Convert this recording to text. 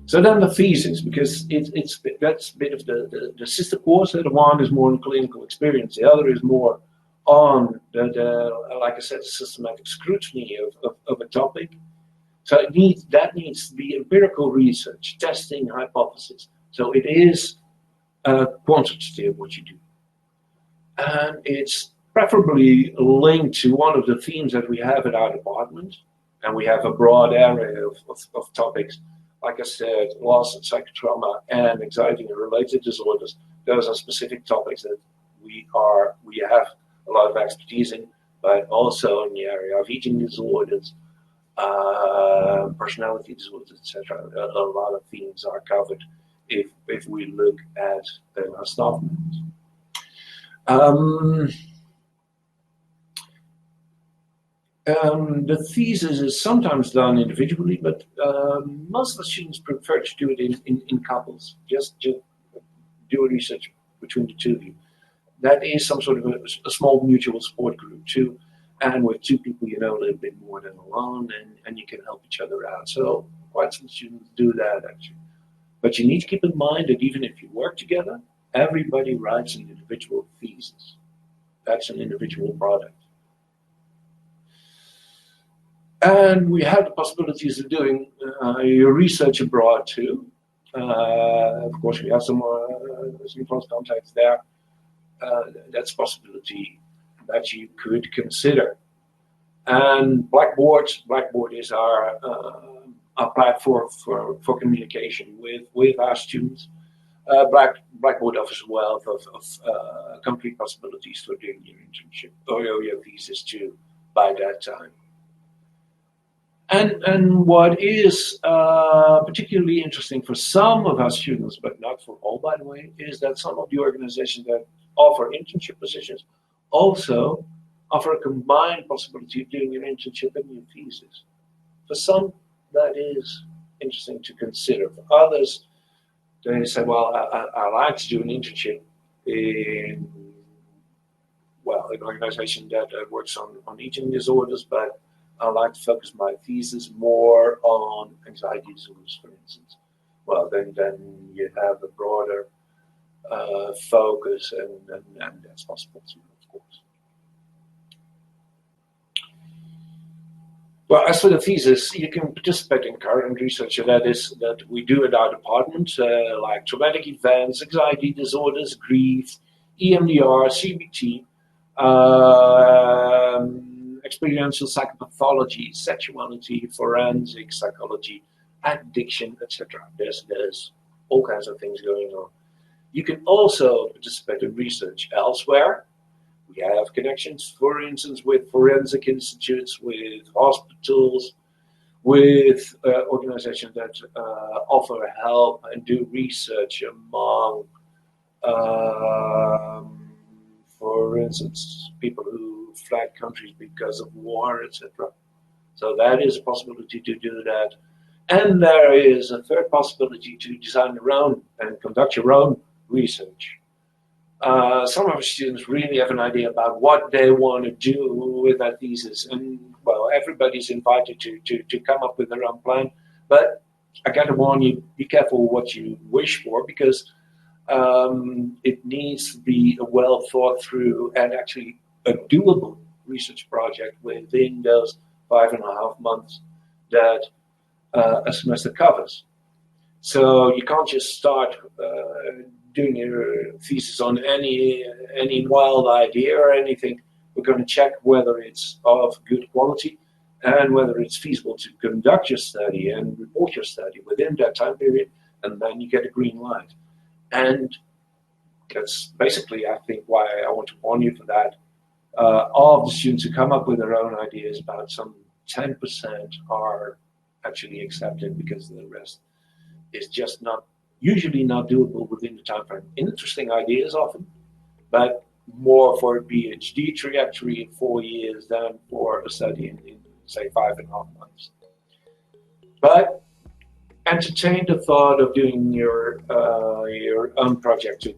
So then the thesis, because that's a bit of the sister course. The one is more on clinical experience, the other is more on like I said, the systematic scrutiny of a topic. So that needs to be empirical research, testing hypothesis. So it is quantitative what you do, and it's preferably linked to one of the themes that we have at our department, and we have a broad area of topics. Like I said, loss and psychotrauma and anxiety and related disorders. Those are specific topics that we have a lot of expertise in, but also in the area of eating disorders, personality disorders, etc. A lot of themes are covered if we look at our staff members. The thesis is sometimes done individually, but most of the students prefer to do it in couples. Just do a research between the two of you. That is some sort of a small mutual support group too, and with two people you know a little bit more than alone, and you can help each other out. So quite some students do that actually. But you need to keep in mind that even if you work together, everybody writes an individual thesis. That's an individual product. And we have the possibilities of doing your research abroad too. Of course, we have some close contacts there. That's a possibility that you could consider. And Blackboard is our platform for communication with our students. Blackboard offers a wealth of complete possibilities for doing your internship or your thesis too by that time. And what is particularly interesting for some of our students, but not for all, by the way, is that some of the organizations that offer internship positions also offer a combined possibility of doing an internship and your thesis. For some, that is interesting to consider. For others, they say, well, I like to do an internship in an organization that works on eating disorders, but I like to focus my thesis more on anxiety disorders, for instance. Well, then you have a broader focus, and that's possible too, of course. Well, as for the thesis, you can participate in current research that we do at our department, like traumatic events, anxiety disorders, grief, EMDR, CBT, experiential psychopathology, sexuality, forensic psychology, addiction, etc. There's all kinds of things going on. You can also participate in research elsewhere. We have connections, for instance, with forensic institutes, with hospitals, with organizations that offer help and do research among, for instance, people who fled countries because of war, etc. So that is a possibility to do that. And there is a third possibility to design your own and conduct your own research. Some of our students really have an idea about what they want to do with that thesis, and well, everybody's invited to come up with their own plan. But I gotta warn you, be careful what you wish for, because it needs to be a well thought through and actually a doable research project within those 5.5 months that a semester covers. So you can't just start doing your thesis on any wild idea or anything. We're going to check whether it's of good quality and whether it's feasible to conduct your study and report your study within that time period, and then you get a green light. And that's basically, I think, why I want to warn you for that. Of the students who come up with their own ideas, about some 10% are actually accepted, because the rest is just usually not doable within the time frame. Interesting ideas often, but more for a PhD trajectory in 4 years than for a study in say 5.5 months. But entertain the thought of doing your own project too.